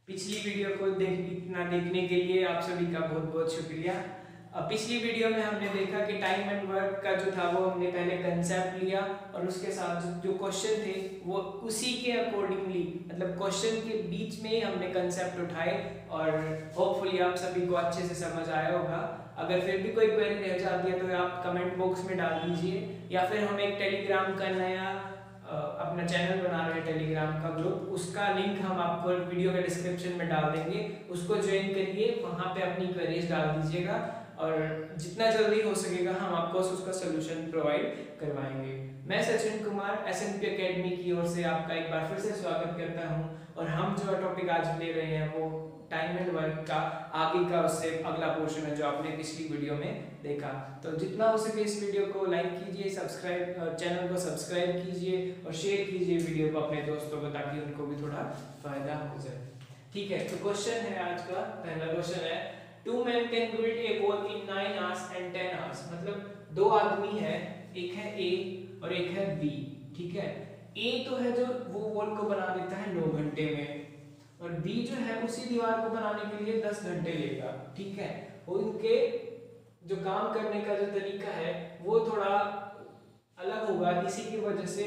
पिछली वीडियो को देखने के लिए आप सभी का बहुत बहुत शुक्रिया। पिछली वीडियो में हमने देखा कि टाइम एंड वर्क का जो था वो हमने पहले कंसेप्ट लिया और उसके साथ जो क्वेश्चन थे वो उसी के अकॉर्डिंगली मतलब क्वेश्चन के बीच में ही हमने कंसेप्ट उठाए और होपफुली आप सभी को अच्छे से समझ आया होगा। अगर फिर भी कोई क्वेरी रह जाती है तो आप कमेंट बॉक्स में डाल दीजिए या फिर हम एक टेलीग्राम का नया अपना चैनल बना रहे हैं, टेलीग्राम का ग्रुप, उसका लिंक हम आपको वीडियो के डिस्क्रिप्शन में डाल देंगे। उसको ज्वाइन करिए, वहाँ पे अपनी क्वेरीज डाल दीजिएगा और जितना जल्दी हो सकेगा हम आपको उसका सोल्यूशन प्रोवाइड करवाएंगे। मैं सचिन कुमार एसएनपी एकेडमी की ओर से आपका एक बार फिर से स्वागत करता हूं और हम जो टॉपिक आज ले रहे हैं वो टाइम एंड वर्क का आगे का उससे अगला पोर्शन है जो आपने पिछली वीडियो में देखा। तो जितना हो सके इस वीडियो को लाइक कीजिए, सब्सक्राइब चैनल को सब्सक्राइब कीजिए और शेयर कीजिए वीडियो को अपने दोस्तों को ताकि उनको भी थोड़ा फायदा हो जाए। ठीक है, तो क्वेश्चन है आज का पहला क्वेश्चन है Two men can build a wall in 9 hours and 10 hours। मतलब दो आदमी है, एक है A और एक है B। ठीक है, A तो है जो वो वॉल को बना देता है 9 घंटे में और B जो है उसी दीवार को बनाने के लिए 10 घंटे लेगा। ठीक है, और उनके जो काम करने का जो तरीका है वो थोड़ा अलग होगा, इसी की वजह से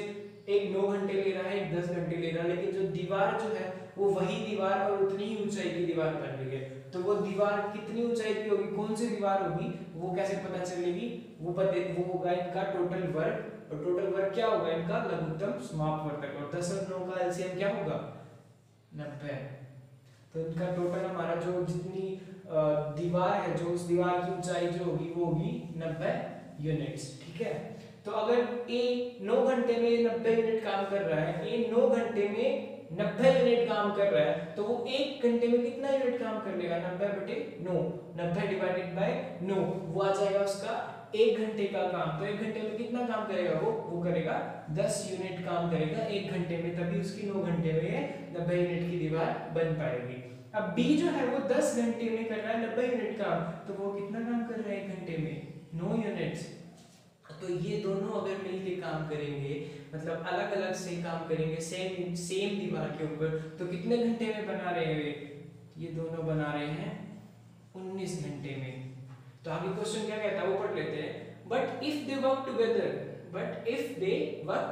एक 9 घंटे ले रहा है, एक 10 घंटे ले रहा है, लेकिन जो दीवार जो है वो वही दीवार और उतनी ही ऊंचाई की दीवार बन रही है। तो वो दीवार कितनी ऊंचाई की होगी, कौन सी दीवार होगी, वो कैसे पता चलेगी, वो होगा इनका टोटल वर्क। और टोटल वर्क क्या होगा इनका, लघुत्तम समाप्त वर्क। और 10 और 9 का एलसीएम क्या होगा, 90। तो इनका टोटल हमारा जो जितनी दीवार है, जो उस दीवार की ऊंचाई जो होगी वो होगी 90 यूनिट्स। ठीक है, तो अगर ए 9 घंटे में 90 यूनिट काम कर रहा है, ए 9 घंटे में 90 यूनिट काम कर रहा है, तो वो 1 घंटे में कितना यूनिट काम कर लेगा, 90/9, 90 डिवाइडेड बाय 9, वो आ जाएगा उसका 1 घंटे का काम। तो 1 घंटे में कितना काम करेगा वो करेगा 10 यूनिट काम करेगा 1 घंटे में, तभी उसकी 9 घंटे में 90 यूनिट की दीवार बन पाएगी। अब बी जो है वो 10 घंटे में कर रहा है 90 यूनिट काम, तो वो कितना काम कर रहा है 1 घंटे में, 9 यूनिट्स। तो ये दोनों अगर मिलके काम करेंगे, मतलब अलग अलग से काम करेंगे सेम दीवार के ऊपर, तो कितने घंटे में बना रहे हैं ये दोनों, बना रहे हैं 19 घंटे में। तो आगे क्वेश्चन क्या कहता है वो पढ़ लेते हैं। But if they work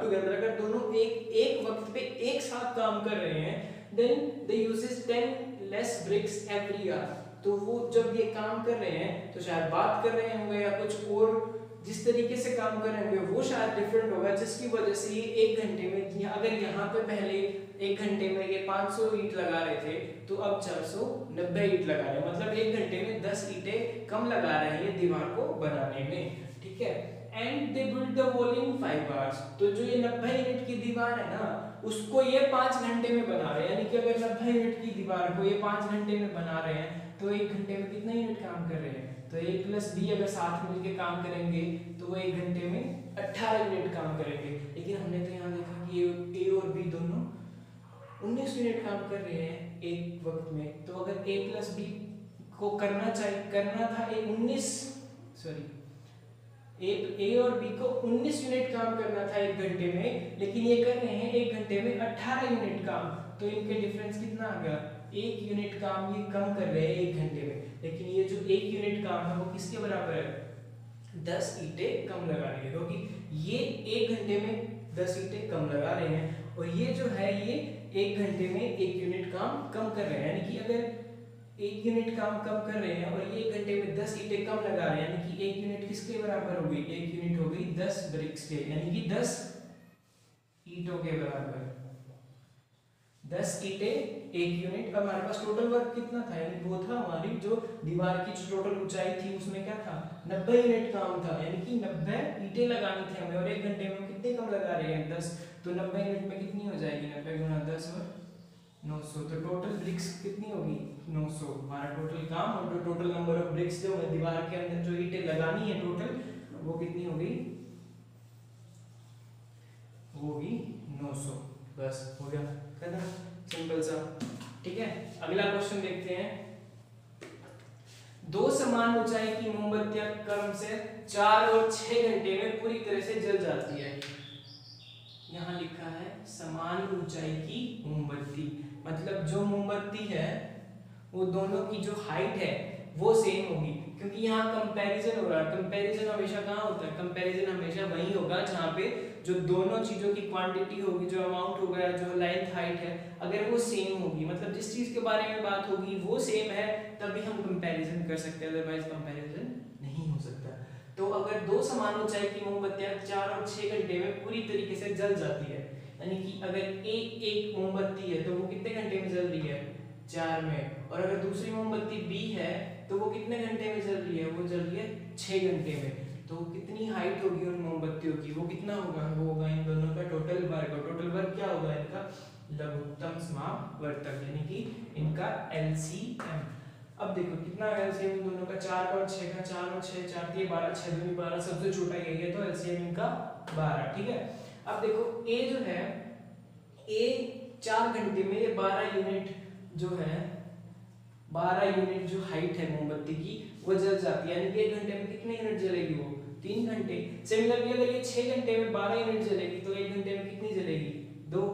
together, अगर दोनों एक वक्त पे एक साथ काम कर रहे हैं, then they uses 10 less bricks every hour. तो वो जब ये काम कर रहे हैं तो शायद बात कर रहे होंगे या कुछ और जिस तरीके से काम कर रहे होंगे वो शायद डिफरेंट होगा, जिसकी वजह से ये 1 घंटे में, अगर यहाँ पे पहले 1 घंटे में ये 500 ईंट लगा रहे थे तो अब 490 ईंट लगा रहे हैं, मतलब 1 घंटे में 10 ईंटें कम लगा रहे हैं ये दीवार को बनाने में। ठीक है, and they build the wall in 5 hours. तो जो ये 90 यूनिट की दीवार है ना, उसको ये 5 घंटे में बना रहे हैं, यानी कि अगर 90 यूनिट की दीवार को ये 5 घंटे में बना रहे हैं तो 1 घंटे में कितना यूनिट काम कर रहे हैं, तो A + B अगर साथ मिलके काम करेंगे तो वो 1 घंटे में 18 यूनिट काम करेंगे। लेकिन हमने तो यहाँ देखा कि A और B दोनों 19 यूनिट काम कर रहे हैं एक वक्त में। तो अगर A + B को करना था A और B को 19 यूनिट काम करना था 1 घंटे में, लेकिन ये कर रहे हैं 1 घंटे में 18 यूनिट काम। तो इनके डिफरेंस कितना आ गया, 1 यूनिट काम ये कम कर रहे हैं 1 घंटे में, लेकिन ये जो 1 यूनिट काम है वो किसके बराबर है, 10 ईंटें कम लगा रही है, क्योंकि ये 1 घंटे में 10 ईंटें कम लगा रहे हैं और ये जो है ये 1 घंटे में 1 यूनिट काम कम कर रहे हैं। यानी कि अगर 1 यूनिट काम कम कर रहे हैं और ये 1 घंटे में 10 ईंटें कम लगा रहे हैं, यानी कि 1 यूनिट किसके बराबर हो गई, 1 यूनिट हो गई 10 ब्रिक्स के, यानी कि 10 ईंटों के बराबर, 10 ईंटें 1 यूनिट। अब हमारे पास टोटल वर्क कितना था, यानी वो था हमारी जो दीवार की जो टोटल ऊंचाई थी उसमें क्या था, 90 यूनिट काम था, यानी कि 90 ईंटें लगानी थी हमें और 1 घंटे में कितने कम लगा रहे हैं 10। तो 90 यूनिट में कितनी हो जाएगी, 90 गुना 10 और 900। तो टोटल ब्रिक्स कितनी होगी, 900 हमारा टोटल काम। और जो टोटल नंबर ऑफ ब्रिक्स जो दीवार के अंदर जो ईंटें लगानी है टोटल, वो कितनी होगी, वो होगी 900। बस हो गया खत्म, सिंपल सा। ठीक है, अगला क्वेश्चन देखते हैं। 2 समान ऊंचाई की मोमबत्तियां क्रम से 4 और 6 घंटे में पूरी तरह से जल जाती है। यहाँ लिखा है समान ऊंचाई की मोमबत्ती, मतलब जो मोमबत्ती है वो दोनों की जो हाइट है वो सेम होगी, क्योंकि यहाँ कंपैरिजन हो रहा है। कंपैरिजन हमेशा कहाँ होता है? कंपैरिजन हमेशा वहीं होगा जहाँ पे जो दोनों चीजों की क्वांटिटी होगी, जो अमाउंट होगा, जो लेंथ हाइट है, अगर वो सेम होगी, मतलब जिस चीज के बारे में बात होगी वो सेम है, तभी हम कंपैरिजन कर सकते हैं, अदरवाइज कंपैरिजन नहीं हो सकता। तो अगर दो समान ऊंचाई की मोमबत्तियां 4 और 6 घंटे में पूरी तरीके से जल जाती है, यानी कि अगर एक एक मोमबत्ती है तो वो कितने घंटे में जल रही है? 4 में। और अगर दूसरी मोमबत्ती बी है तो वो कितने घंटे में जल रही है? वो जल रही है 6 घंटे में। तो कितनी हाइट होगी उन मोमबत्तियों की? वो कितना होगा? वो होगा इन दोनों का टोटल वर्ग। और टोटल वर्ग क्या होगा इनका? लघुत्तम समावर्तक, यानी कि इनका एलसीएम। अब देखो कितना एलसीएम इन दोनों का? 4 और 6 का, 4 और 6 4 दिए 12, 6 दूनी 12, सबसे छोटा यही है, तो एलसीएम इनका 12। ठीक है। अब देखो ए जो है, ए 4 घंटे में ये 12 यूनिट जो है, 12 यूनिट जो हाइट है मोमबत्ती की वो जल जाती है, यानी कि 1 घंटे में कितने यूनिट जलेगी? वो 3 घंटे। सिमिलरली अगर ये 6 घंटे में 12 यूनिट जलेगी तो 1 घंटे में कितनी जलेगी? 2।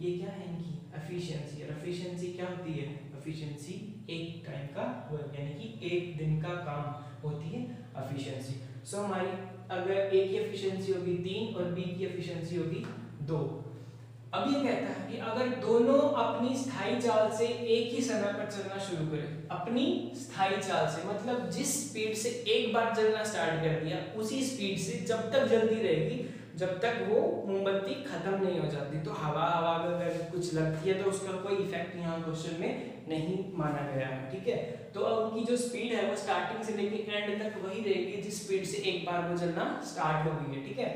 ये क्या है इनकी एफिशिएंसी। और एफिशिएंसी क्या होती है? एफिशिएंसी एक टाइम का वर्क, यानी कि एक दिन का काम होती है एफिशिएंसी। सो हमारी अगर ए की एफिशिएंसी होगी 3 और बी की एफिशिएंसी होगी 2। अब ये कहता है कि अगर दोनों अपनी स्थायी चाल से एक ही समय पर चलना शुरू करें, अपनी स्थायी चाल से मतलब जिस स्पीड से एक बार जलना स्टार्ट कर दिया उसी स्पीड से जब तक जलती रहेगी जब तक वो मोमबत्ती खत्म नहीं हो जाती। तो हवा अगर कुछ लगती है तो उसका कोई इफेक्ट यहाँ क्वेश्चन में नहीं माना गया है। ठीक है। तो उनकी जो स्पीड है वो स्टार्टिंग से लेकर एंड तक वही रहेगी जिस स्पीड से एक बार वो जलना स्टार्ट हो गई है। ठीक है।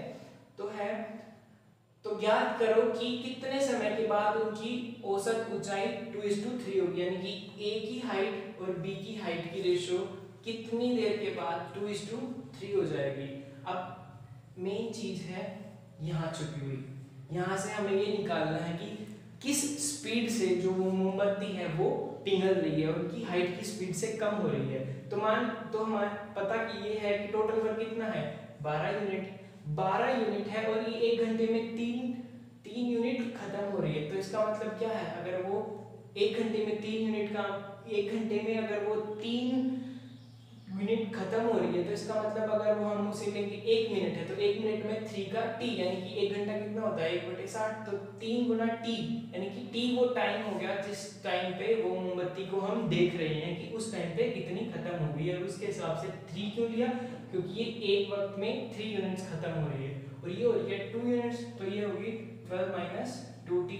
तो ज्ञात करो कि कितने समय के बाद उनकी औसत ऊंचाई 2:3 होगी, यानी कि ए की हाइट और बी की हाइट की रेशियो कितनी देर के बाद 2:3 हो जाएगी। अब मेन चीज है यहाँ छुपी हुई, यहाँ से हमें ये निकालना है कि किस स्पीड से जो मोमबत्ती है वो पिघल रही है, उनकी हाइट की स्पीड से कम हो रही है। तो हमारे पता कि ये है कि टोटल वर्क कितना है? 12 यूनिट। 12 यूनिट है और ये 1 घंटे में 3 यूनिट खत्म हो रही है। तो इसका मतलब क्या है? अगर वो 1 घंटे में 3 यूनिट का 1 घंटे में अगर वो 3 यूनिट खत्म हो रही है तो इसका मतलब अगर वो हम उसे लेंगे 1 मिनट है तो 1 मिनट में 3 का टी, यानी कि 1 घंटा कितना होता है? 1/60। तो 3 गुना टी, यानी कि टी वो टाइम हो गया जिस टाइम पे वो मोमबत्ती को हम देख रहे हैं कि उस टाइम पे कितनी खत्म हो गई है। और उसके हिसाब से 3 क्यों लिया? क्योंकि ये एक वक्त में 3 यूनिट्स खत्म हो रही है और ये हो रही है 2 यूनिट्स, तो ये होगी 12 - 2t।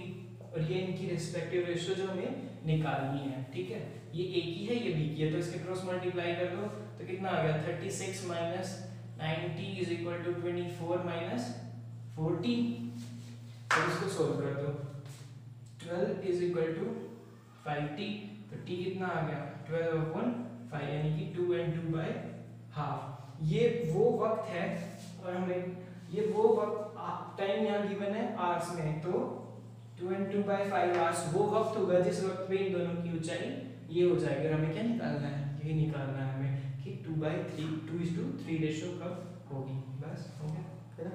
और ये इनकी रिस्पेक्टिव रेशियो जो हमें निकालनी है। ठीक है। ये ए की है, ये बी की है, तो इसके क्रॉस मल्टीप्लाई कर दो तो कितना आ गया? 36 - 90 = 24 - 40। तो इसको सोल्व कर दो। 12 = 5t, तो t कितना आ गया? 12/5, यानी कि 2 and 2/2। ये वो वक्त है और हमें ये वो वक्त टाइम यहाँ गिवन है आवर्स में, तो 2 and 2/5 आवर्स वो वक्त होगा जिस वक्त में इन दोनों की ऊंचाई ये हो जाएगी। और हमें क्या निकालना है? ये निकालना है हमें कि 2:3 रेशियो कब होगी। बस हो गया है ना।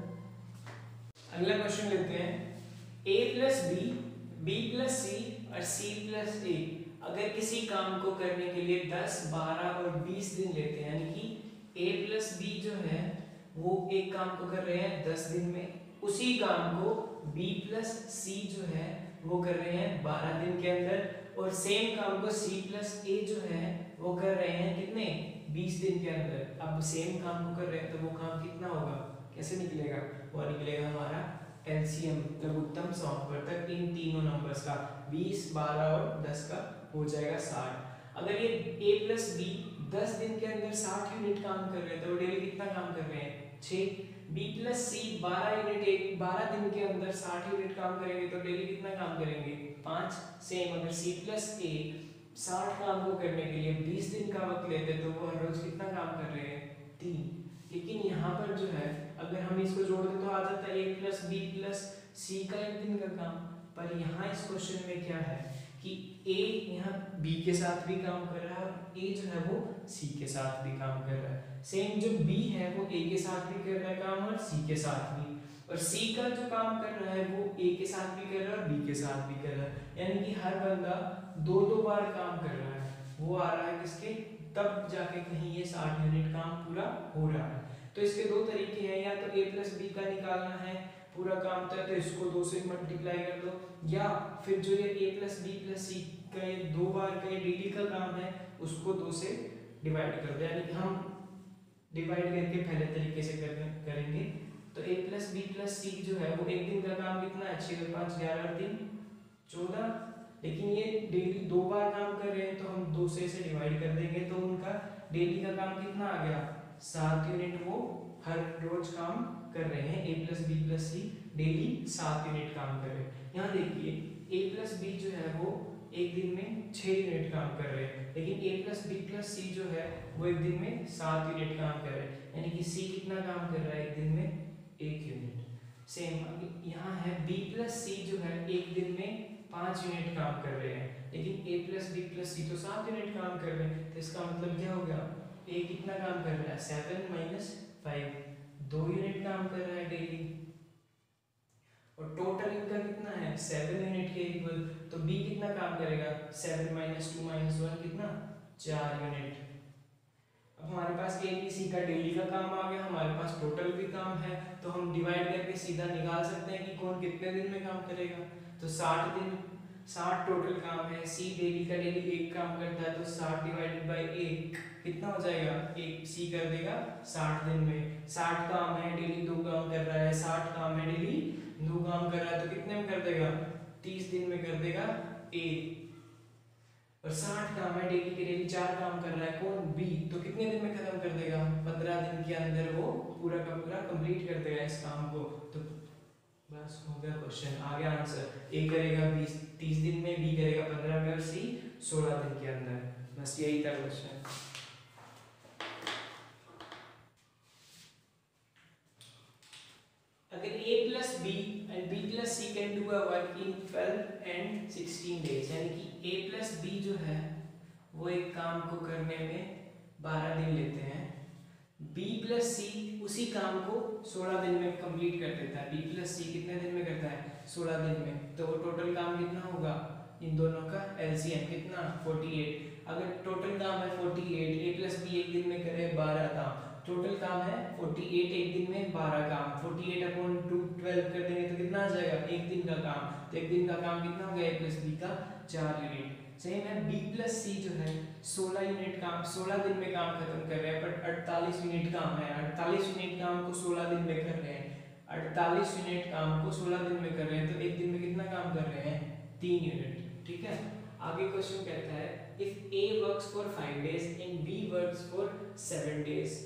अगला क्वेश्चन लेते हैं। a + b, b + c और c + a अगर किसी काम को करने के लिए 10, 12 और 20 दिन लेते हैं, यानी कि a + b जो है वो एक काम को कर रहे हैं 10 दिन में, उसी काम को b + c जो है वो कर रहे हैं 12 दिन के अंदर, और सेम काम को c + a जो है वो कर रहे हैं कितने? 20 दिन के अंदर। अब सेम काम को कर रहे हैं तो वो काम कितना होगा? कैसे निकलेगा? वो निकलेगा हमारा एलसीएम, लघुत्तम समावर्तक इन तीनों नंबर्स का 20, 12 और 10 का हो जाएगा 60। अगर ये a + b 10 दिन के अंदर 60 यूनिट काम कर रहे हैं तो डेली कितना काम कर रहे हैं? 6। b + c 12 यूनिट 12 दिन के अंदर 60 यूनिट काम करेंगे तो डेली कितना काम करेंगे? 5। सेम अगर c + a 60 काम को करने के लिए 20 दिन का वक्त लेते तो वो हर रोज कितना काम कर रहे हैं? 3। लेकिन यहाँ पर जो है अगर हम इसको जोड़ दें तो आ जाता है a + b + c का 1 दिन का काम। पर यहाँ इस क्वेश्चन में क्या है कि a यहाँ b के साथ भी काम कर रहा है और a जो है वो c के साथ भी काम कर रहा है। सेम जो b है वो a के साथ भी कर रहा है काम और c के साथ भी। और सी का जो काम कर रहा है वो ए के साथ भी कर रहा है और बी के साथ भी कर रहा है, यानी कि हर बंदा दो दो बार काम कर रहा है। वो आ रहा है किसके, तब जाके कहीं ये 60 यूनिट काम पूरा हो रहा है। तो इसके दो तरीके हैं, या तो a प्लस बी का निकालना है पूरा काम तो इसको 2 से मल्टीप्लाई कर दो, या फिर जो ये a प्लस बी प्लस सी का ये 2 बार का ये डेली का काम है उसको 2 से डिवाइड कर दो, यानी कि हम डिवाइड करके पहले तरीके से करेंगे। तो a प्लस बी प्लस सी जो है वो एक दिन का काम कितना है, 6 और 5 11 और 3 14, लेकिन ये डेली 2 बार काम कर रहे हैं तो हम 2 से इसे डिवाइड कर देंगे, तो उनका डेली का काम कितना आ गया, 7 यूनिट वो हर रोज काम कर रहे हैं। a plus b plus c daily 7 unit काम कर रहे हैं। यहाँ देखिए a प्लस बी जो है वो एक दिन में 6 यूनिट काम कर रहे हैं, लेकिन a प्लस बी प्लस सी जो है वो एक दिन में 7 यूनिट काम कर रहे हैं, यानी कि c कितना काम कर रहा है एक दिन में 1 यूनिट। सेम यहाँ है b प्लस सी जो है एक दिन में 5 यूनिट काम कर रहे हैं, लेकिन a प्लस बी प्लस सी तो 7 यूनिट काम कर रहे हैं। तो इसका मतलब क्या हो गया, a कितना काम कर रहा है 7 माइनस 5 2 यूनिट काम कर रहा है डेली, और टोटल इनका कितना है 7 यूनिट के इक्वल। तो b कितना काम करेगा 7 माइनस 2 माइनस 1 कितना 4 यूनिट। अब हमारे पास a b c का डेली का काम आ गया, हमारे पास टोटल भी काम है, तो हम डिवाइड करके सीधा निकाल सकते हैं कि कौन कितने दिन में काम करेगा। तो 60 दिन 60 टोटल काम है, c डेली का डेली 1 काम करता है, तो 60 डिवाइडेड बाय 1 कितना हो जाएगा, 1 c कर देगा 60 दिन में। 60 काम है डेली 2 काम कर रहा है, 60 काम है डेली 2 काम कर रहा है, तो कितने में कर देगा 30 दिन में कर देगा a। और 60 काम है डेली के डेली 4 काम कर रहा है कौन b, तो कितने दिन में खत्म कर देगा 15 दिन के अंदर वो पूरा का पूरा कंप्लीट कर देगा इस काम को। तो बस हो गया क्वेश्चन, आ गया आंसर। a करेगा 30 दिन में, b करेगा 15 में और c 16 दिन के अंदर। बस यही था क्वेश्चन। अगर a plus b and b plus c can do a work in 12 and 16 days, यानी कि a प्लस बी जो है वो एक काम को करने में 12 दिन लेते हैं, b प्लस सी उसी काम को 16 दिन में कंप्लीट कर देता है। b प्लस सी कितने दिन में करता है 16 दिन में, तो वो टोटल काम कितना होगा, इन दोनों का एलसीएम कितना 48। अगर टोटल काम है 48, a प्लस बी एक दिन में करे 12 काम, टोटल काम है 48 एक दिन में 12 काम, 48 अपॉन 2 12 कर देंगे तो कितना आ जाएगा एक दिन का काम। तो एक दिन का काम कितना हो गया a प्लस बी का 4 यूनिट। सेम है b प्लस सी जो है 16 यूनिट काम 16 दिन में काम खत्म कर रहे हैं, बट 48 यूनिट काम है, 48 यूनिट काम को 16 दिन में कर रहे हैं, 48 यूनिट काम को 16 दिन में कर रहे हैं, तो एक दिन में कितना काम कर रहे हैं 3 यूनिट। ठीक है, आगे क्वेश्चन कहता है if a works for 5 days and b works for 7 days.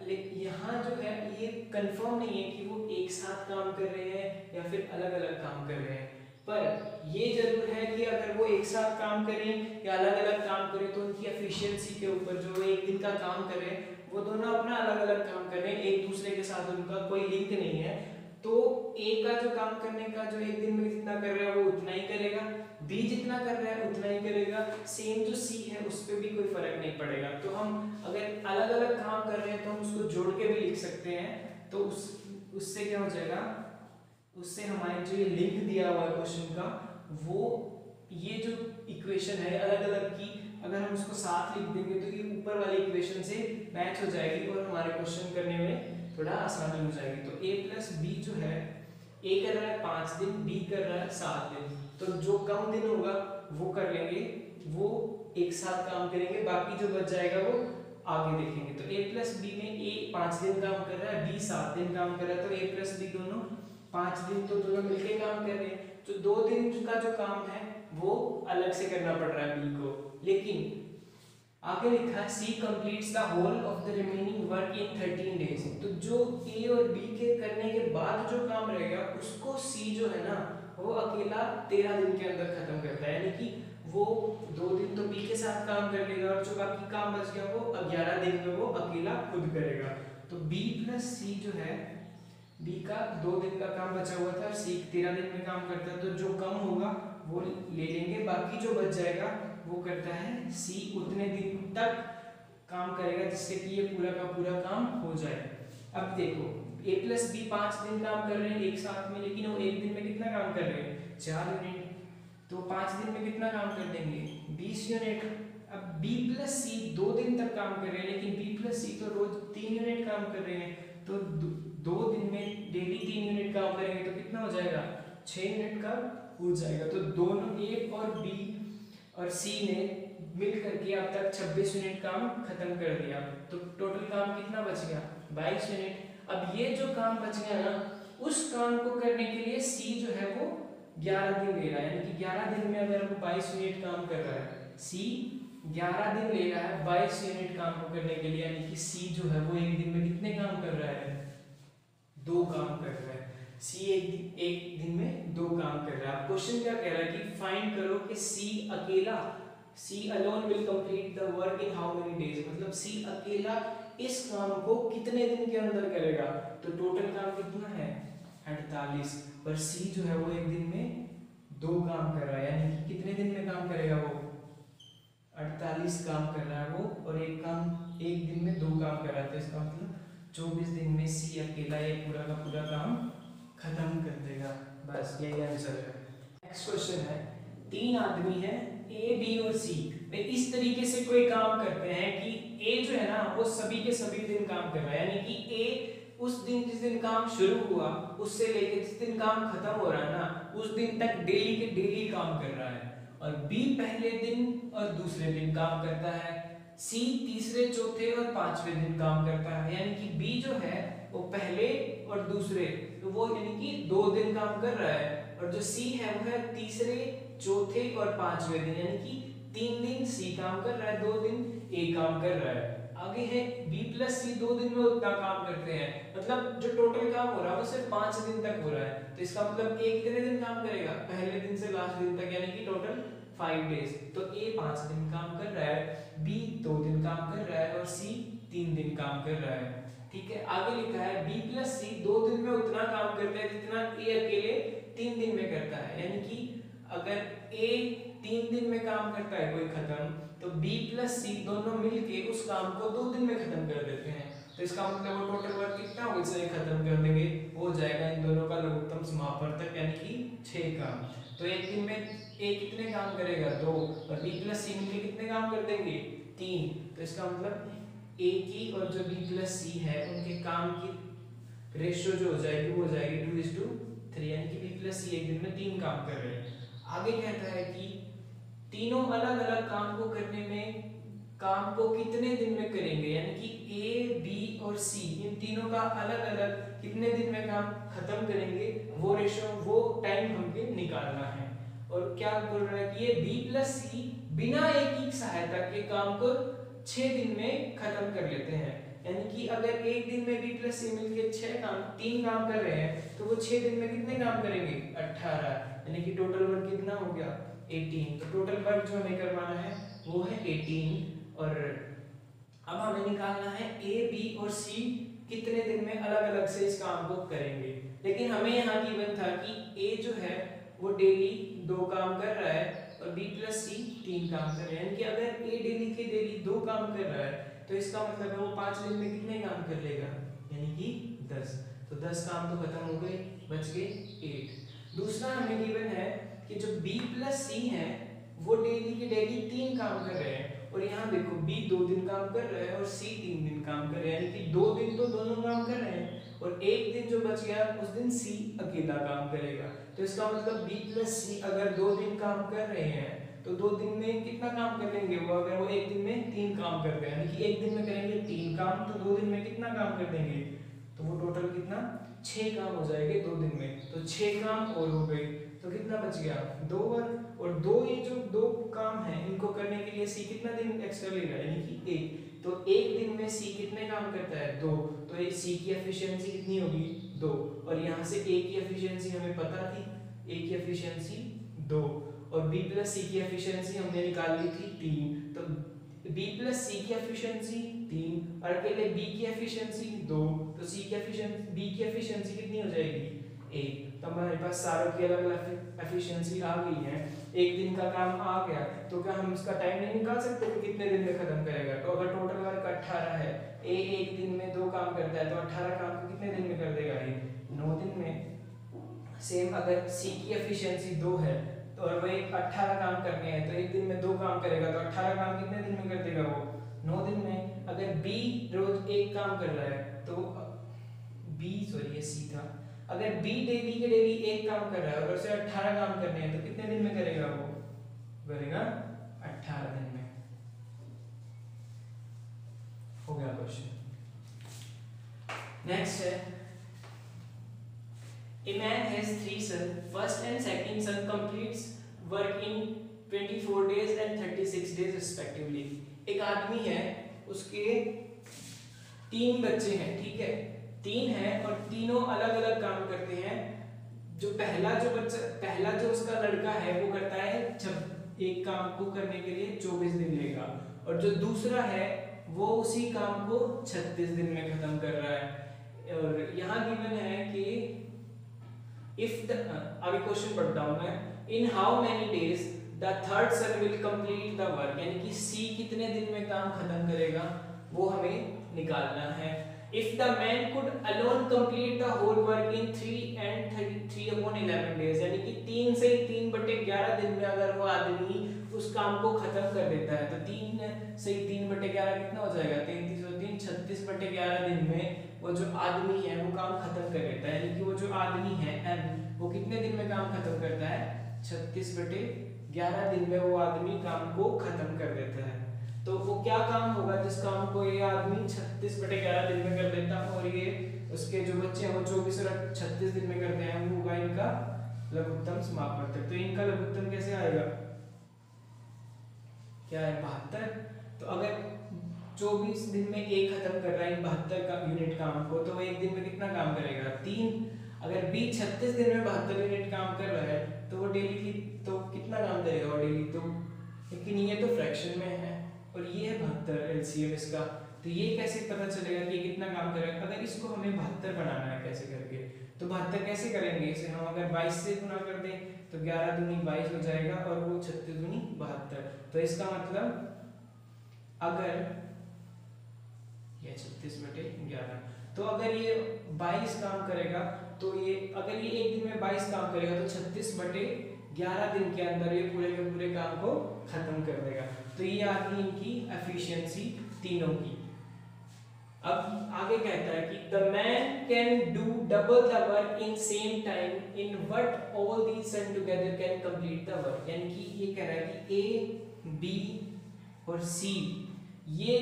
लेकिन यहाँ जो है ये कंफर्म नहीं है कि वो एक साथ काम कर रहे हैं या फिर अलग अलग काम कर रहे हैं, पर ये जरूर है कि अगर वो एक साथ काम करें या अलग अलग काम करें तो उनकी एफिशिएंसी के ऊपर, जो एक दिन का काम कर रहे हैं वो दोनों अपना अलग अलग काम कर रहे हैं, एक दूसरे के साथ उनका कोई लिंक नहीं है। तो ए का जो काम करने का जो एक दिन में जितना कर रहा है वो उतना ही करेगा, बी जितना कर रहा है उतना ही करेगा, सेम जो सी है उस पर भी कोई फर्क नहीं पड़ेगा। तो हम अगर अलग अलग काम कर रहे हैं तो हम उसको जोड़ के भी लिख सकते हैं, तो उससे क्या हो जाएगा, उससे हमारे जो ये लिंक दिया हुआ है क्वेश्चन का, वो ये जो इक्वेशन है अलग अलग की अगर हम उसको साथ लिख देंगे तो ये ऊपर वाली इक्वेशन से मैच हो जाएगी और हमारे क्वेश्चन करने में थोड़ा आसानी हो जाएगी। तो a प्लस बी जो है a कर रहा है 5 दिन, b कर रहा है 7 दिन, तो जो कम दिन होगा वो कर लेंगे, वो एक साथ काम करेंगे, बाकी जो बच जाएगा वो आगे देखेंगे। तो a प्लस बी में a 5 दिन काम कर रहा है, b 7 दिन काम कर रहा है, तो a प्लस बी दोनों 5 दिन तो दोनों मिलके काम कर रहे हैं, तो 2 दिन का जो काम है वो अलग से करना पड़ रहा है b को। लेकिन आगे लिखा है C completes the whole of the remaining work in 13 days, तो जो A और B के करने के बाद जो काम रहेगा उसको C जो है ना वो अकेला 13 दिन के अंदर खत्म करता है, यानी कि वो 2 दिन तो B के साथ काम कर लेगा और जो बाकी काम बच गया वो 11 दिन में वो अकेला खुद करेगा। तो B प्लस C जो है B का 2 दिन का काम बचा हुआ था, C 13 दिन में काम करता है, तो जो कम होगा वो ले लेंगे, बाकी जो बच जाएगा वो करता है C उतने दिन तक काम करेगा जिससे कि ये पूरा का पूरा काम हो जाए। अब देखो ए प्लस बी 5 दिन काम कर रहे हैं एक साथ में, लेकिन वो एक दिन में कितना काम कर रहे हैं 4 यूनिट, तो 5 दिन में कितना काम कर देंगे 20 यूनिट। अब बी प्लस सी 2 दिन तक काम कर रहे हैं, लेकिन बी प्लस सी तो रोज 3 यूनिट काम कर रहे हैं, तो 2 दिन में डेली 3 यूनिट काम करेंगे तो कितना हो जाएगा 6 यूनिट का हो जाएगा। तो दोनों ए और बी और सी ने मिल करके अब तक 26 यूनिट काम खत्म कर दिया, तो टोटल काम कितना बच गया 22 यूनिट। अब ये जो काम बच गया ना, उस काम को करने के लिए सी जो है वो 11 दिन ले रहा है, यानी कि 11 दिन में अगर वो 22 यूनिट काम कर रहा है, सी 11 दिन ले रहा है 22 यूनिट काम को करने के लिए, यानी कि सी जो है वो एक दिन में कितने काम कर रहा है 2 काम कर रहा है। सी एक दिन में 2 काम कर रहा है। क्वेश्चन क्या कह रहा है कि फाइंड करो कि सी अकेला, C alone will complete the work in how many days, मतलब सी अकेला इस काम को कितने दिन के अंदर करेगा। तो टोटल काम कितना है 48, पर सी जो है वो एक दिन में 2 काम कर रहा है, यानी कि कितने दिन में काम करेगा वो 48 काम कर रहा है वो, और एक दिन में 2 काम कर रहा है, तो इसका मतलब 24 दिन में सी अकेला ये पूरा का पूरा काम खत्म कर देगा। बस यही आंसर है। नेक्स्ट क्वेश्चन है, 3 आदमी है ए बी और सी, वे इस तरीके से कोई काम करते हैं कि ए जो है ना वो सभी के सभी दिन काम कर रहा है, यानी कि ए उस दिन जिस दिन काम शुरू हुआ उससे लेकर जिस दिन काम खत्म हो रहा है ना उस दिन तक डेली के डेली काम कर रहा है, और बी पहले दिन और दूसरे दिन काम करता है, सी तीसरे चौथे और 5वें दिन काम करता है, यानी कि बी जो है वो पहले और दूसरे, तो वो यानी कि 2 दिन काम कर रहा है, और जो सी है वो है तीसरे चौथे और 5वें दिन, यानी कि 3 दिन सी काम कर रहा है, 2 दिन ए काम कर रहा है। आगे है बी प्लस सी 2 दिन में उतना काम करते हैं, मतलब जो टोटल काम हो रहा है वो सिर्फ 5 दिन तक हो रहा है, तो इसका मतलब ए कितने दिन काम करेगा पहले दिन से लास्ट दिन तक, यानी कि टोटल 5 डेज। तो ए 5 दिन काम कर रहा है, बी 2 दिन काम कर रहा है और सी 3 दिन काम कर रहा है। ठीक है, आगे लिखा है बी प्लस सी 2 दिन में उतना काम करता है जितना ए अकेले 3 दिन में करता है, यानी कि अगर ए 3 दिन में काम करता है कोई खत्म, तो बी प्लस सी दोनों मिलके उस काम को 2 दिन में खत्म कर देते हैं, तो इसका मतलब वो टोटल वर्क कितना हो इससे खत्म कर देंगे, वो जाएगा इन दोनों का लघुत्तम समापवर्तक यानी कि 6 काम। तो एक दिन में ए कितने काम करेगा 2, और बी प्लस सी मिलके कितने काम कर देंगे 3, तो इसका मतलब ए की और जो बी प्लस सी है उनके काम की रेशियो जो हो जाएगी वो हो जाएगी 2:3, यानी कि बी प्लस सी एक दिन में 3 काम कर रहे हैं। आगे कहता है कि तीनों अलग अलग काम को करने में काम को कितने दिन में करेंगे, यानी कि ए बी और सी इन तीनों का अलग अलग कितने दिन में काम खत्म करेंगे, वो रेशियो वो टाइम हमको निकालना है। और क्या बोल रहा है कि ये बी प्लस सी बिना ए की सहायता के काम को 6 दिन में खत्म कर लेते हैं, यानी कि अगर एक दिन में बी प्लस सी मिलके 3 काम कर रहे हैं तो वो 6 दिन में कितने काम करेंगे 18, यानी कि टोटल वर्क कितना हो गया 18। तो टोटल वर्क जो हमें करवाना है वो है 18, और अब हमें निकालना है ए बी और सी कितने दिन में अलग अलग से इस काम को करेंगे। लेकिन हमें यहाँ गिवन था कि ए जो है वो डेली 2 काम कर रहा है और बी प्लस सी 3 काम कर रहे हैं, यानी कि अगर ए डेली के डेली 2 काम कर रहा है तो इसका मतलब है वो 5 दिन में कितने काम कर लेगा, यानी कि 10। तो 10 काम तो खत्म हो गए, बच गए 8। दूसरा हमें गिवन है कि जो बी प्लस सी है वो डेली के डेली 3 काम कर रहे हैं, और यहाँ देखो बी 2 दिन काम कर रहा है और सी 3 दिन काम कर रहे हैं, यानी कि 2 दिन तो दोनों काम कर रहे हैं, और एक दिन जो बच गया उस दिन सी अकेला काम करेगा। तो इसका मतलब बी प्लस सी अगर 2 दिन काम कर रहे हैं तो 2 दिन में कितना काम कर लेंगे वो, अगर वो एक दिन में 3 काम करते हैं, यानी कि एक दिन में करेंगे 3 काम, तो 2 दिन में कितना काम कर देंगे, तो वो टोटल कितना 6 काम हो जाएंगे 2 दिन में। तो 6 काम और हो गए, तो कितना बच गया 2 वर्क, और 2 ये जो 2 काम है इनको करने के लिए सी कितना दिन एक्स्ट्रा लेगा, यानी कि 1। तो एक दिन में सी कितने काम करता है 2, तो ये सी की एफिशिएंसी कितनी होगी 2, और यहाँ से ए की एफिशिएंसी हमें पता थी, ए की एफिशिएंसी 2, और बी प्लस सी की एफिशिएंसी हमने निकाल ली थी 3, तो बी प्लस सी की एफिशिएंसी 3 और अकेले बी की एफिशिएंसी 2, तो सी की एफिशिएंसी बी की एफिशिएंसी कितनी हो जाएगी 1। तो हमारे पास सारों की अलग अलग एफिशिएंसी आ गई है, एक दिन का काम आ गया, तो क्या हम उसका टाइम नहीं निकाल सकते कि कितने दिन में खत्म करेगा? तो अगर टोटल वर्क 18 है, ए एक दिन में 2 काम करता है, तो 18 काम को कितने दिन में कर देगा? ये 9 दिन में। सेम अगर सी की एफिशिएंसी 2 है तो और वही 18 काम करने हैं, तो एक दिन में 2 काम करेगा, तो 18 काम कितने दिन में कर देगा वो? 9 दिन में। अगर बी रोज एक काम कर रहा है तो ये सी था, अगर बी डेली के डेली एक काम कर रहा है और उसे 18 काम करने हैं तो कितने दिन में करेगा वो? करेगा 18 दिन में। हो गया क्वेश्चन। नेक्स्ट है, A man has 3 sons. First and second son completes work in 24 days and 36 days respectively. एक आदमी है, उसके 3 बच्चे हैं, ठीक है, 3 हैं और तीनों अलग अलग काम करते हैं। जो पहला जो उसका लड़का है वो करता है जब एक काम को करने के लिए 24 दिन लेगा, और जो दूसरा है वो उसी काम को 36 दिन में खत्म कर रहा है। और यहाँ गिवन है कि आगे क्वेश्चन पढ़ता हूं मैं, in how many days the third son will complete the work, यानी कि सी कितने दिन में काम खत्म करेगा वो हमें निकालना है। If the man could alone complete the whole work in 3 and 3/11 days, यानी कि 3 से 3/11 दिन में अगर वो आदमी उस काम को खत्म कर देता है, तो 3 से 3/11 कितना हो जाएगा? 33 और 3 36/11 दिन में वो जो आदमी है वो काम खत्म कर देता है। यानी कि वो जो आदमी है एम, वो कितने दिन में काम खत्म करता है? 36/11 दिन में वो आदमी काम को खत्म कर देता है। तो वो क्या काम होगा जिस काम को ये आदमी 36/11 दिन में कर देता है और ये उसके जो बच्चे हैं वो 24 और 36 दिन में करते हैं? वो होगा इनका लघुत्तम समापवर्तक। तो इनका लघुत्तम कैसे आएगा? क्या है? 72। तो अगर 24 दिन में एक खत्म कर रहा है 72 का यूनिट काम को, तो वो एक दिन में कितना काम करेगा? 3। अगर बी 36 दिन में 72 यूनिट काम कर रहा है तो वो डेली की तो कितना काम करेगा वो डेली? तो लेकिन ये तो फ्रैक्शन में है और ये है 72 एलसीएम इसका, तो ये कैसे पता चलेगा कि कितना काम करेगा? अगर इसको हमें 72 बनाना है कैसे करके, तो 72 कैसे करेंगे? इसे हम अगर 22 से गुना कर दें तो 11 दूनी 22 हो जाएगा और वो 36 दूनी 72। तो इसका मतलब अगर ये 36/11, तो अगर ये 22 काम करेगा, तो ये अगर ये एक दिन में 22 काम करेगा तो 36/11 दिन के अंदर ये पूरे के पूरे काम को खत्म कर देगा। तो ये आ गई इनकी एफिशिएंसी तीनों की। अब आगे कहता है कि the man can do double the work in same time in what all these son together can complete the work, यानी कि ये कह रहा है कि ए, बी और सी ये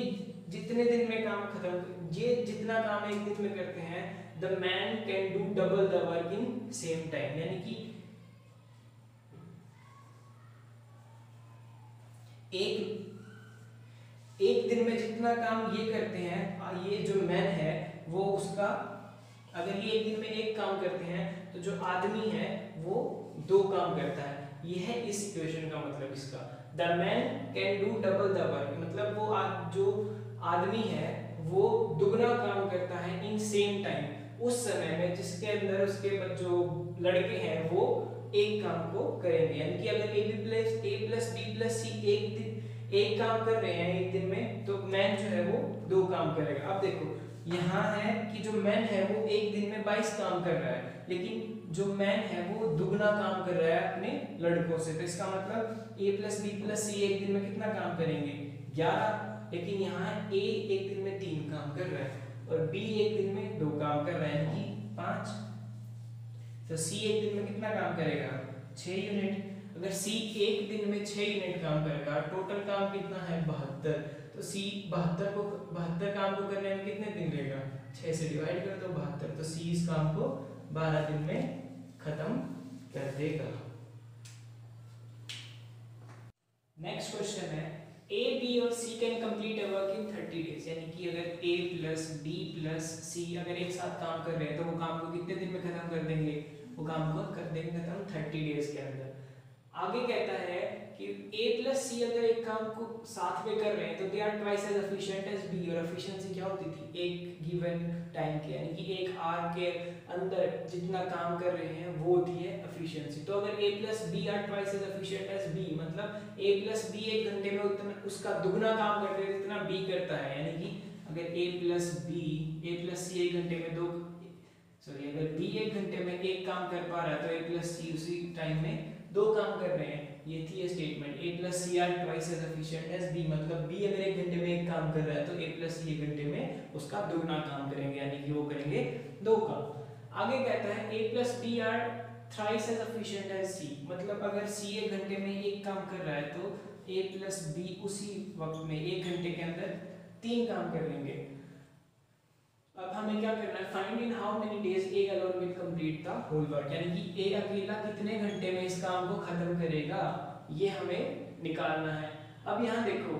जितने दिन में काम खत्म, ये जितना काम एक दिन में करते हैं, the man can do double the work in same time, यानी कि एक दिन में जितना काम ये करते हैं, ये जो मैन है वो उसका, अगर ये एक दिन में एक काम करते हैं तो जो आदमी है वो 2 काम करता है। ये है इस इक्वेशन का मतलब इसका, the man can do double the work, मतलब वो जो आदमी है वो दुगना काम करता है इन सेम टाइम, उस समय में जिसके अंदर उसके जो लड़के हैं वो एक काम को करेंगे। यानी कि अगर a प्लस बी प्लस सी एक काम कर रहे हैं एक दिन में, तो मैन जो है वो 2 काम करेगा। अब देखो यहाँ है कि जो मैन है वो एक दिन में 22 काम कर रहा है, लेकिन जो मैन है वो दुगना काम कर रहा है अपने लड़कों से। तो इसका मतलब a प्लस बी प्लस सी एक दिन में कितना काम करेंगे? 11। लेकिन यहाँ a एक दिन में 3 काम कर रहा है और b एक दिन में 2 काम कर रहा है, यानी कि 5। तो c एक दिन में कितना काम करेगा? 6 यूनिट। अगर c एक दिन में 6 यूनिट काम करेगा, टोटल काम कितना है? 72। तो c 72 काम को करने में कितने दिन लेगा? 6 से डिवाइड कर दो 72, तो c इस काम को 12 दिन में खत्म कर देगा। नेक्स्ट क्वेश्चन है, A, B और C can complete a work in 30 days, यानी कि अगर A plus B plus C अगर एक साथ काम कर रहे हैं तो वो काम को कितने दिन में खत्म कर देंगे? वो काम को कर देंगे खत्म 30 डेज के अंदर। आगे कहता है कि A प्लस सी अगर एक काम को साथ में कर रहे हैं तो they are twice as efficient as B। और एफिशिएंसी क्या होती थी, एक गिवन टाइम के यानी कि एक आर के अंदर जितना काम कर रहे हैं वो होती है एफिशिएंसी। तो अगर A plus B are twice as efficient as B, मतलब A प्लस बी एक घंटे में उतना उसका दुगना काम कर रहे हैं जितना B करता है। यानी कि अगर A प्लस सी एक घंटे में अगर B एक घंटे में एक काम कर पा रहा है तो A प्लस सी उसी टाइम में दो काम कर रहे हैं। ये थी ये statement, A plus C are twice as efficient as B, मतलब B अगर एक घंटे में एक काम कर रहा है तो A प्लस सी एक घंटे में उसका दुगना काम करेंगे, यानी कि वो करेंगे दो काम। आगे कहता है A plus B are thrice as efficient as C, मतलब अगर C एक घंटे में एक काम कर रहा है तो A प्लस बी उसी वक्त में एक घंटे के अंदर तीन काम कर लेंगे। अब हमें क्या करना है, find in how many days A alone will complete the whole work, यानी कि A अकेला कितने घंटे में इस काम को खत्म करेगा, ये हमें निकालना है। अब यहाँ देखो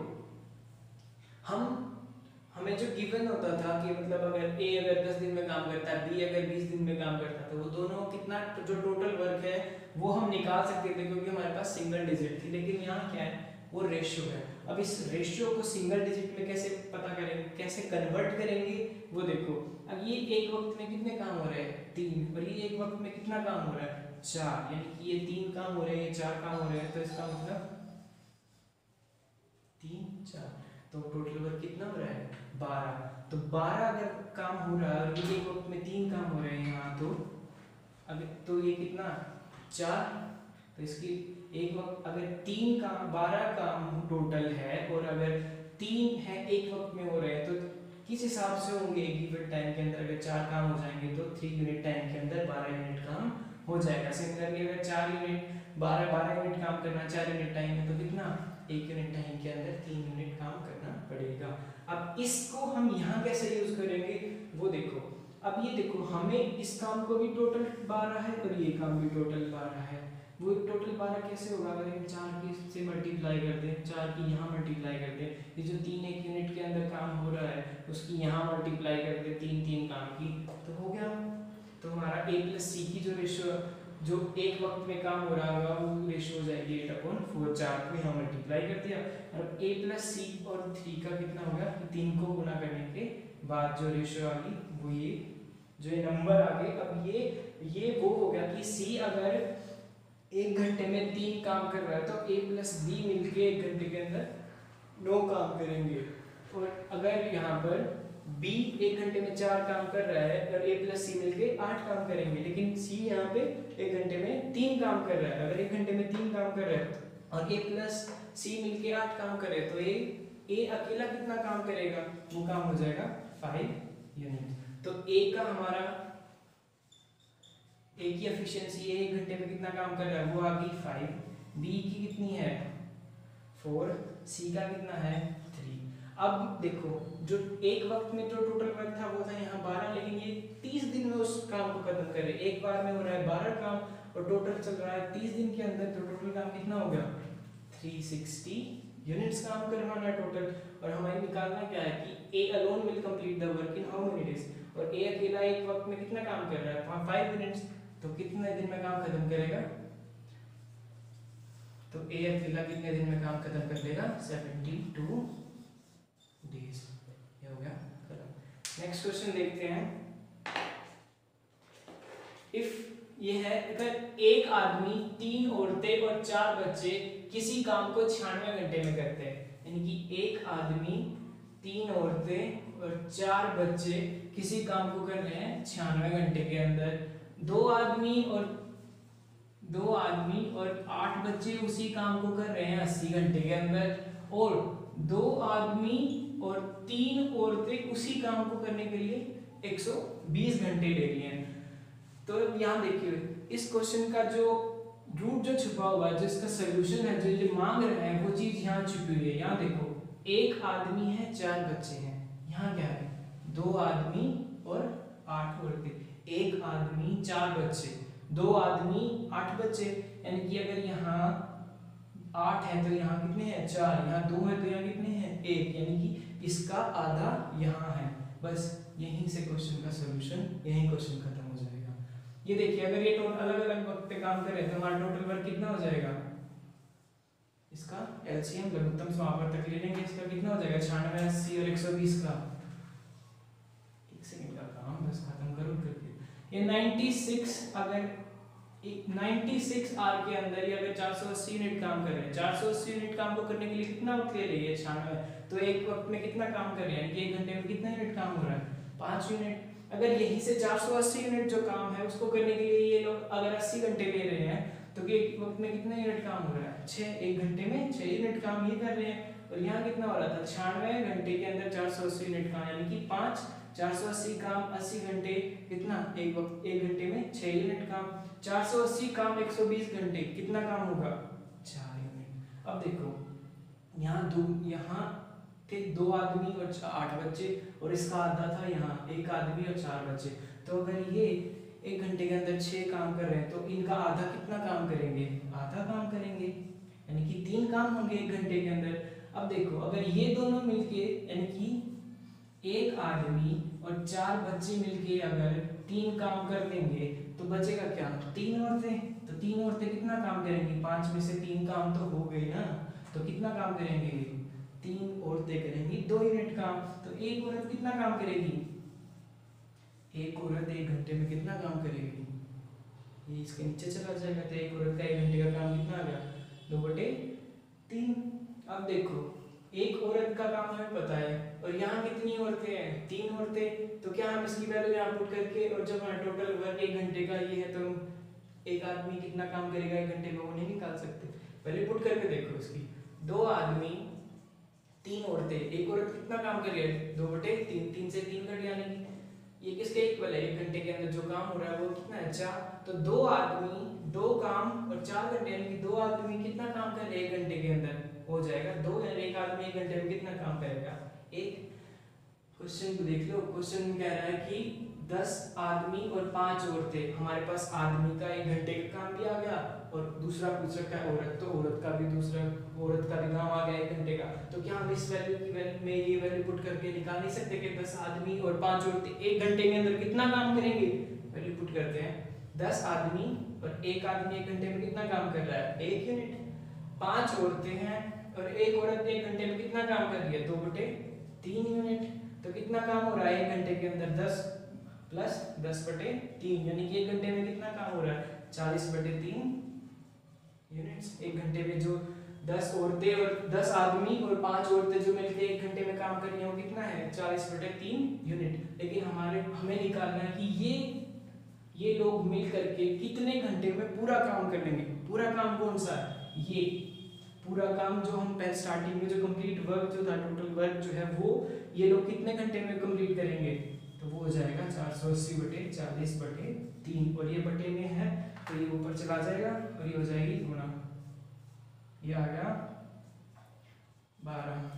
हमें जो गिवन होता था कि मतलब अगर A अगर 10 दिन में काम करता है, B अगर 20 दिन में काम करता है, तो वो दोनों कितना जो टोटल वर्क है वो हम निकाल सकते थे क्योंकि हमारे पास सिंगल डिजिट थी। लेकिन यहाँ क्या है, वो रेशियो है। अब इस रेशियो को सिंगल डिजिट में कैसे पता करेंगे, कैसे कन्वर्ट करेंगे, वो देखो। अब ये एक वक्त में कितने काम हो रहे हैं, 3, और ये एक वक्त में कितना काम हो रहा है, 4, यानी कि ये 3 काम हो रहे हैं, ये 4 काम हो रहे हैं, तो इसका मतलब 3 4, तो टोटल वर्क कितना हो रहा है 12। तो 12 अगर काम हो रहा है और ये एक वक्त में 3 काम हो रहे हैं यहाँ, तो अगर तो ये कितना 4, तो इसकी एक वक्त अगर 3 काम 12 काम टोटल है और अगर 3 है एक वक्त में हो रहे हैं तो किस हिसाब से होंगे एक गिवन टाइम के अंदर। अगर 4 काम हो जाएंगे तो 3 यूनिट टाइम के अंदर 12 यूनिट काम हो जाएगा। सिमिलरली अगर 4 यूनिट 12 यूनिट काम करना 4 यूनिट टाइम में तो कितना 1 यूनिट टाइम के अंदर 3 यूनिट काम करना पड़ेगा। अब इसको हम यहाँ कैसे यूज करेंगे वो देखो। अब ये देखो हमें इस काम को भी टोटल 12 है और ये काम भी टोटल 12 है। वो टोटल 12 कैसे होगा, अगर हम 4 की से मल्टीप्लाई कर दें, 4 की यहाँ मल्टीप्लाई कर दें, ये जो 3 एक यूनिट के अंदर काम हो रहा है उसकी यहाँ मल्टीप्लाई कर दें 3 काम की, तो हो गया। तो हमारा A प्लस सी की जो रेशियो जो एक वक्त में काम हो रहा होगा वो रेशियो हो जाएगी 8/4। 4 को यहाँ मल्टीप्लाई कर दिया और A प्लस सी और 3 का कितना होगा, 3 को गुना करने के बाद जो रेशियो आ गई वो ये जो नंबर आ गए। अब ये वो हो गया कि C अगर एक घंटे में 3 काम कर रहा है तो A प्लस बी मिलके एक घंटे के अंदर 9 काम करेंगे। और अगर यहाँ पर B एक घंटे में 4 काम कर रहा है और A प्लस सी मिलके 8 काम करेंगे, लेकिन C यहाँ पे एक घंटे में 3 काम कर रहा है। अगर एक घंटे में 3 काम कर रहा है और A प्लस सी मिलके 8 काम करे तो A अकेला कितना काम करेगा, वो काम हो जाएगा 5 यूनिट। तो A का हमारा A की एफिशिएंसी एक घंटे में कितना काम कर रहा है वो आ गई 5, B की कितनी है 4, C का कितना है 3। अब देखो जो एक वक्त में जो टोटल वर्क था वो था यहाँ 12, लेकिन ये 30 दिन में उस काम को खत्म कर रहे हैं। एक बार में हो रहा है 12 काम और टोटल चल रहा है 30 दिन के अंदर, तो टोटल काम कितना हो गया 360 यूनिट्स काम करवाना है टोटल। और हमें निकालना क्या है कि A alone will complete the work in how many days, और A अकेला एक वक्त में कितना काम कर रहा है 5 यूनिट्स, तो कितने दिन में काम खत्म करेगा, तो A अकेला कितने दिन में काम खत्म कर देगा 72 डेज। ये हो गया खत्म। नेक्स्ट क्वेश्चन देखते हैं। इफ ये है अगर एक आदमी 3 औरतें और 4 बच्चे किसी काम को 96 घंटे में करते हैं, यानी कि एक आदमी 3 औरतें और 4 बच्चे किसी काम को कर रहे हैं 96 घंटे के अंदर। दो आदमी और 8 बच्चे उसी काम को कर रहे हैं 80 घंटे के अंदर, और 2 आदमी और 3 औरतें उसी काम को करने के लिए 120 घंटे ले लिए हैं। तो यहाँ देखिए इस क्वेश्चन का जो रूट जो छुपा हुआ है, जिसका सोल्यूशन है, जो ये मांग रहे हैं वो चीज यहाँ छुपी हुई है। यहाँ देखो एक आदमी है 4 बच्चे हैं, यहाँ क्या है 2 आदमी और 8 औरतें। एक आदमी 4 बच्चे, 2 आदमी 8 बच्चे, यानी कि अगर यहाँ 8 है तो यहाँ कितने हैं 4, यहाँ 2 है तो यहाँ कितने हैं 1, यानी कि इसका आधा यहाँ है। बस यहीं से क्वेश्चन का सोल्यूशन, यहीं क्वेश्चन खत्म हो जाएगा। ये देखिए अगर ये टोटल अलग अलग वक्त पे काम करें तो हमारा टोटल वर्क कितना हो जाएगा इसका एलसीएम लघुत्तम समापवर्तक ले लेंगे, इसका कितना हो जाएगा 96, 80 और 120 का। एक सेकंड का काम बस खत्म करो करके। ये 96 अगर 96 आर के अंदर ही अगर 480 यूनिट काम कर रहे हैं, 480 यूनिट काम को करने के लिए कितना वक्त ले रही है 96, तो एक वक्त में कितना काम कर रहे हैं कि 1 घंटे में कितना यूनिट काम हो रहा है 5 यूनिट। अगर यही से 480 यूनिट जो काम है उसको करने के लिए ये लोग अगर 80 घंटे ले रहे हैं तो एक वक्त में कितना यूनिट काम हो रहा है 6, 1 घंटे में 6 यूनिट काम ये कर रहे हैं। और यहाँ कितना हो रहा था 96 घंटे के अंदर 480 यूनिट काम, यानी कि 5 480 काम 80 घंटे कितना एक वक्त 1 घंटे में 6 यूनिट काम। 480 काम 120 घंटे कितना काम होगा 4 यूनिट। अब देखो यहाँ थे 2 आदमी और 8 बच्चे और इसका आधा था यहाँ 1 आदमी और 4 बच्चे। तो अगर ये 1 घंटे के अंदर 6 काम कर रहे हैं तो इनका आधा कितना काम करेंगे, आधा काम करेंगे, यानी कि 3 काम होंगे 1 घंटे के अंदर। अब देखो अगर ये दोनों मिलके यानी कि 1 आदमी और 4 बच्चे मिलके अगर 3 काम कर लेंगे तो बचेगा क्या 3 औरतें। तो 3 औरतें कितना काम करेंगी, 5 में से 3 काम तो हो गई ना, तो कितना काम करेंगे 3 औरतें करेंगी 2 यूनिट काम। तो एक औरत कितना काम करेगी, एक औरत 1 घंटे में कितना काम करेगी, ये इसके नीचे चला जाएगा। तो एक औरत का 1 घंटे का काम कितना आ गया 2/3। अब देखो एक औरत का काम हमें पता है और यहाँ कितनी औरतें हैं 3 औरतें। तो क्या हम इसकी वैल्यू यहाँ पुट करके और जब हमारा टोटल वर्क 1 घंटे का ये है तो एक आदमी कितना काम करेगा 1 घंटे में वो नहीं निकाल सकते। पहले पुट करके देखो इसकी 2 आदमी 3 औरतें, एक औरत कितना काम कर रही है 2/3, 3 से 3 कट यानी कि ये किसके इक्वल है 1 घंटे के अंदर जो काम हो रहा है वो कितना है 4। तो 2 आदमी 2 काम और 4 घंटे यानी कि 2 आदमी कितना काम कर रहे हैं 1 घंटे के अंदर हो जाएगा 2, यानी एक आदमी 1 घंटे में कितना काम करेगा 1। क्वेश्चन को देख लो, क्वेश्चन में कह रहा है कि 10 आदमी और 5 औरतें। हमारे पास आदमी का 1 घंटे का काम भी आ गया और दूसरा पूछ रखा है औरत, तो औरत का भी काम आ गया 1 घंटे का। तो क्या हम इस वैल्यू की वैल्यू में ये वैल्यू पुट करके निकाल नहीं सकते कि 10 आदमी और 5 औरतें 1 घंटे के अंदर कितना काम करेंगे। वैल्यू पुट करते हैं 10 आदमी और 1 आदमी 1 घंटे में कितना काम कर रहा है 1 यूनिट। 5 औरतें हैं और एक औरत 1 घंटे में कितना काम कर रही है 2/3 यूनिट। तो कितना काम हो रहा है 1 घंटे के अंदर 10 प्लस 10/3, यानी कि 1 घंटे में कितना काम हो रहा है 40/3 यूनिट्स। 1 घंटे में जो 10 औरतें और 10 आदमी और 5 औरतें जो मिलकर 1 घंटे में काम कर रही हैं वो कितना है 40/3 यूनिट। लेकिन हमें निकालना है कि ये लोग मिल करके कितने घंटे में पूरा काम कर लेंगे। पूरा काम कौन सा है, ये पूरा काम जो हम पहले स्टार्टिंग में जो कंप्लीट वर्क जो था टोटल वर्क जो है वो ये लोग कितने घंटे में कंप्लीट करेंगे। तो वो हो जाएगा 480/40/3 और ये बटे में है तो ये ऊपर चला जाएगा और ये हो जाएगी गुणा, ये आ गया 12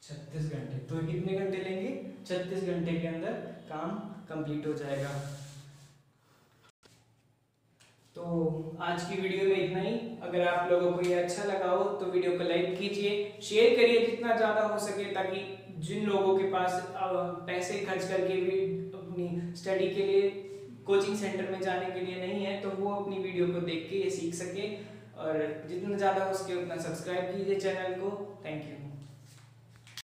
36 घंटे। तो कितने घंटे लेंगे 36 घंटे के अंदर काम कंप्लीट हो जाएगा। तो आज की वीडियो में इतना ही। अगर आप लोगों को ये अच्छा लगा हो तो वीडियो को लाइक कीजिए, शेयर करिए जितना ज़्यादा हो सके, ताकि जिन लोगों के पास पैसे खर्च करके भी अपनी स्टडी के लिए कोचिंग सेंटर में जाने के लिए नहीं है तो वो अपनी वीडियो को देख के ये सीख सके। और जितना ज़्यादा हो सके उतना सब्सक्राइब कीजिए चैनल को। Thank you.